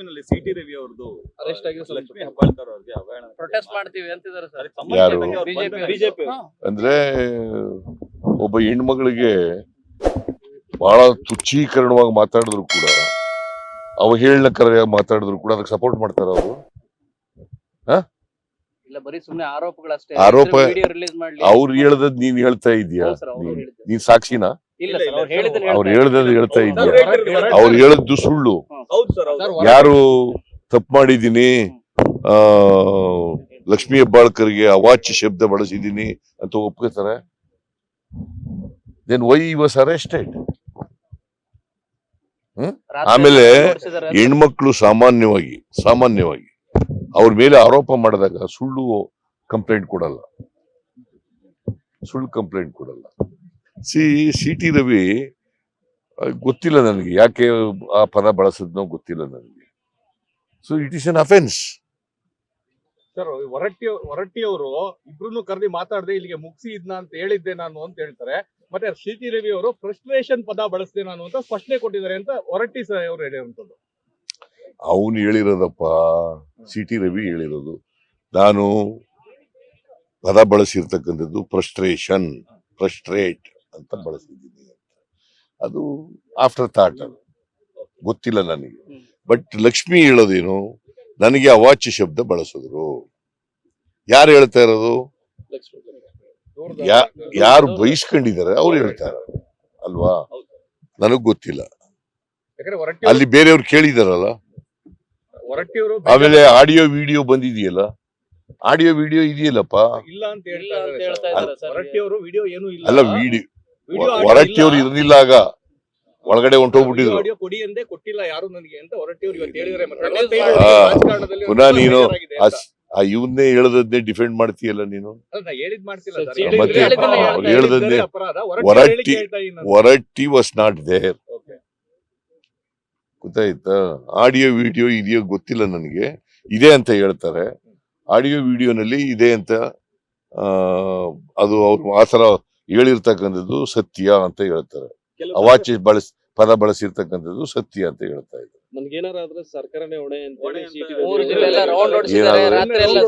ಬೆಳಗಾವಿನಲ್ಲಿ city Ravi ಅವ್ರದ್ದು arrest ಆಗಿ ಲಕ್ಷ್ಮೀ ಹೆಬ್ಬಾಳ್ಕರ್ ಅವ್ರಿಗೆ ಅವಹೇಳನ ಪ್ರೊಟೆಸ್ಟ್ ಮಾಡ್ತೀವಿ ಅಂತಿದ್ದಾರೆ ಸರ್. ಯಾರು? ಬಿಜೆಪಿ ಅಂದ್ರೆ ಒಬ್ಬ ಹೆಣ್ಮಗಳಿಗೆ ಬಹಳ ತುಚ್ಛೀಕರಣವಾಗಿ ಮಾತಾಡಿದ್ರು ಕೂಡ, ಅವಹೇಳನಕರವಾಗಿ ಮಾತಾಡಿದ್ರು ಕೂಡ ಅದಕ್ಕೆ ಸಪೋರ್ಟ್ ಮಾಡ್ತಾರ ಅವರು? ಇಲ್ಲ, ಬರೀ ಸುಮ್ನೆ ಆರೋಪಗಳಷ್ಟೇ. ಆರೋಪ ವಿಡಿಯೋ ರಿಲೀಸ್ ಮಾಡ್ಲಿ. ಅವ್ರು ಹೇಳ್ದದ್ ನೀನ್ ಹೇಳ್ತಾ ಇದೀಯಾ? ಹೌದು ಸರ್, ಅವ್ರು ಹೇಳಿದ್ದು. ನೀನ್ ಸಾಕ್ಷಿನಾ? ಇಲ್ಲ ಸರ್, ಅವ್ರು ಹೇಳಿದ್ದನ್ನ ಅವ್ರು ಹೇಳ್ತಾ ಹೇಳ್ದದ್ ಹೇಳ್ತಾ ಇದೀಯಾ? ಸರ್, ಅವ್ರು ಹೇಳದ್ದು ಸುಳ್ಳು. ಹೌದು ಸರ್, ಹೌದು. ಯಾರು ತಪ್ಪು ಮಾಡಿದೀನಿ, ಲಕ್ಷ್ಮೀ ಹೆಬ್ಬಾಳ್ಕರ್ಗೆ ಅವಾಚ್ಯ ಶಬ್ದ ಬಳಸಿದೀನಿ ಅಂತ ಒಪ್ಕೋತಾರೆ? Then why was arrested? ರಾತ್ರಿ ಆಮೇಲೆ ನೋಡ್ಸಿದ್ದಾರೆ ಅಂತ. ಹೆಣ್ಮಕ್ಳು ಸಾಮಾನ್ಯವಾಗಿ ಅವ್ರ ಮೇಲೆ ಆರೋಪ ಮಾಡಿದಾಗ ಸುಳ್ಳು ಕಂಪ್ಲೇಂಟ್ ಕೊಡಲ್ಲ. ಸಿ.ಟಿ. ರವಿ ಗೊತ್ತಿಲ್ಲ ನನಗೆ ಯಾಕೆ ಆ ಪದ ಬಳಸಿದ್ನೋ ಗೊತ್ತಿಲ್ಲ ನನಗೆ. So it is an offence. Sir, Horatti ಅವರು ಇಬ್ರು ಕರೆದಿ ಮಾತಾಡದೆ ಇಲ್ಲಿಗೆ ಮುಗಿಸಿ ಇದ್ನ ಅಂತ ಹೇಳಿದ್ದೆ ನಾನು ಅಂತ ಹೇಳ್ತಾರೆ. ಮತ್ತೆ ಸಿಟಿ ರವಿ ಅವರು ಫ್ರಸ್ಟ್ರೇಷನ್ ಪದ ಬಳಸಿದೆ ನಾನು ಅಂತ ಸ್ಪಷ್ಟನೆ ಕೊಟ್ಟಿದ್ದಾರೆ ಅಂತ ಹೊರಟ್ಟಿ ಅವರು ಹೇಳಿರುವಂತದ್ದು. ಅವನು ಹೇಳಿರೋದಪ್ಪ, ಸಿ.ಟಿ. ರವಿ ಹೇಳಿರೋದು. ನಾನು ಪದ ಬಳಸಿರ್ತಕ್ಕಂಥದ್ದು ಫ್ರಸ್ಟ್ರೇಟ್ ಅಂತ ಬಳಸಿದ್ದೀನಿ. ಅದು ಆಫ್ಟರ್ ಥಾಟ್, ಅದು ಗೊತ್ತಿಲ್ಲ ನನಗೆ. ಬಟ್ ಲಕ್ಷ್ಮಿ ಹೇಳೋದೇನು, ನನಗೆ ಅವಾಚ್ಯ ಶಬ್ದ ಬಳಸಿದ್ರು. ಯಾರು ಹೇಳ್ತಾ ಇರೋದು? ಯಾರು ಬಯಸ್ಕೊಂಡಿದ್ದಾರೆ ಅವ್ರು ಹೇಳ್ತಾರೆ ಅಲ್ವಾ? ನನಗ್ ಗೊತ್ತಿಲ್ಲ. ಯಾಕಂದ್ರೆ ಅಲ್ಲಿ ಬೇರೆಯವ್ರು ಕೇಳಿದಾರಲ್ಲ. ಹೊರಟ್ಟಿ ಅವರು ಆಮೇಲೆ ಆಡಿಯೋ ವಿಡಿಯೋ ಬಂದಿದೆಯಲ್ಲ, ಆಡಿಯೋ ವಿಡಿಯೋ ಇದೆಯಲ್ಲಪ್ಪ. ಇಲ್ಲ ಅಂತ ಇಲ್ಲ ಅಂತ ಹೇಳ್ತಾ ಇದ್ದಾರೆ ಸರ್. ಹೊರಟ್ಟಿ ಅವರು ವಿಡಿಯೋ ಏನು ಇಲ್ಲ. ಅಲ್ಲ, ಹೊರಟ್ಟಿಯವ್ರು ಇರಲಿಲ್ಲ, ಆಗ ಒಳಗಡೆ ಹೊಂಟೋಗ್ಬಿಟ್ಟಿದ್ರು. ಆಡಿಯೋ ಕೊಡಿ ಎಂದೇ ಕೊಟ್ಟಿಲ್ಲ ಯಾರು ನನಗೆ ಅಂತ ಹೊರಟ್ಟಿ ಅವರು ಇವತ್ತು ಹೇಳಿದ್ರೆ. ಪುನಃ ನೀನು ಇವನ್ನೇ ಹೇಳದನ್ನೇ ಡಿಫೆಂಡ್ ಮಾಡ್ತೀಯಲ್ಲ ನೀನು. ಹೇಳಿದ್ ಮಾಡ್ತಿಲ್ಲ ಸರ್, ಸರ್. ಮತ್ತೆ ಅವ್ರು ಹೇಳ್ದನ್ನೇ. ಅಪರಾಧ ಹೊರಟ್ಟಿ ವಾಸ್ ನಾಟ್ ದೇರ್. ಗೊತ್ತಾಯ್ತಾ? ಆಡಿಯೋ ವಿಡಿಯೋ ಇದೆಯೋ ಗೊತ್ತಿಲ್ಲ ನನಗೆ. ಇದೆ ಅಂತ ಹೇಳ್ತಾರೆ. ಆಡಿಯೋ ವಿಡಿಯೋನಲ್ಲಿ ಇದೆ ಅಂತ, ಅದು ಅವ್ರು ಆತರ ಹೇಳಿರ್ತಕ್ಕಂಥದ್ದು ಸತ್ಯ ಅಂತ ಹೇಳ್ತಾರೆ. ಅವಾಚ್ಯ ಪದ ಬಳಸಿರ್ತಕ್ಕಂಥದ್ದು ಸತ್ಯ ಅಂತ ಹೇಳ್ತಾ ಇದ್ದಾರೆ. ನನ್ಗೇನಾರಾದ್ರೆ ಸರ್ಕಾರನೇ ಹೊಣೆ ಅಂತ ಹೇಳಿ ಮೂರು ಜಿಲ್ಲೆ ಎಲ್ಲ ರೌಂಡ್ ಹೊಡ್ಸಿದ್ದಾರೆ. ಏನಾದ್ರು? ರಾತ್ರಿ ಎಲ್ಲ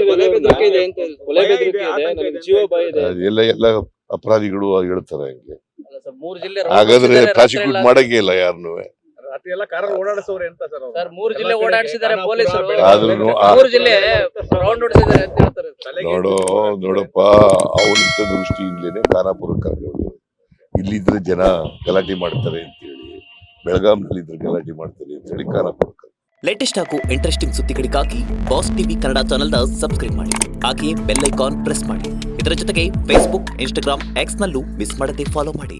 ಕೊಲೆ ಬೆದರಿಕೆ ಇದೆ ಅಂತ, ಕೊಲೆ ಬೆದರಿಕೆ ಇದೆ, ನನಗೆ ಜೀವ ಭಯ ಇದೆ. ಎಲ್ಲ ಅಪರಾಧಿಗಳು ಹೇಳ್ತಾರೆ ಹಂಗೆ. ಅಲ್ಲ ಸರ್, ಮೂರು ಜಿಲ್ಲೆ round ಹಾಗಾದ್ರೆ ಹೊಡ್ಸಿದ್ದಾರೆ. ರಾತ್ರಿ ಪ್ರಾಸಿಕ್ಯೂಟ್ ಎಲ್ಲ ಮಾಡಂಗೇ ಇಲ್ಲ ಯಾರನ್ನು. ರಾತ್ರಿ ಎಲ್ಲ ಕಾರಲ್ಲಿ ಓಡಾಡಿಸೋರೆ ಅಂತ ಸರ್. ಸರ್, ಮೂರು ಜಿಲ್ಲೆ ಓಡಾಡಿಸಿದ್ದಾರೆ ಪೊಲೀಸರು. ಆದ್ರೂ ಮೂರು ಜಿಲ್ಲೆ ರೌಂಡ್ ಹೊಡ್ಸಿದ್ದಾರೆ ಅಂತ ಹೇಳ್ತಾರೆ ಸರ್. ನೋಡಪ್ಪ, ಅವನಿಂದ ದೃಷ್ಟಿಯಿಂದಲೇ ಖಾನಾಪುರಕ್ಕೆ ಕರ್ಕೊಂಡು ಇಲ್ಲಿದ್ರೆ ಜನ ಗಲಾಟೆ ಮಾಡ್ತಾರೆ ಅಂತೇಳಿ, ಬೆಳಗಾಂನಲ್ಲಿ ಇದ್ರೆ ಗಲಾಟೆ ಮಾಡ್ತಾರೆ ಅಂತೇಳಿ ಖಾನಾಪುರಕ್ಕೆ. ಲೇಟೆಸ್ಟ್ ಹಾಗೂ ಇಂಟ್ರೆಸ್ಟಿಂಗ್ ಸುದ್ದಿಗಳಿಗಾಗಿ ಬಾಸ್ ಟಿವಿ ಕನ್ನಡ ಚಾನೆಲ್ನ ಸಬ್ಸ್ಕ್ರೈಬ್ ಮಾಡಿ. ಹಾಗೆಯೇ ಬೆಲ್ ಐಕಾನ್ ಪ್ರೆಸ್ ಮಾಡಿ. ಇದರ ಜೊತೆಗೆ ಫೇಸ್ಬುಕ್, ಇನ್ಸ್ಟಾಗ್ರಾಮ್, ಎಕ್ಸ್ ನಲ್ಲೂ ಮಿಸ್ ಮಾಡದೆ ಫಾಲೋ ಮಾಡಿ.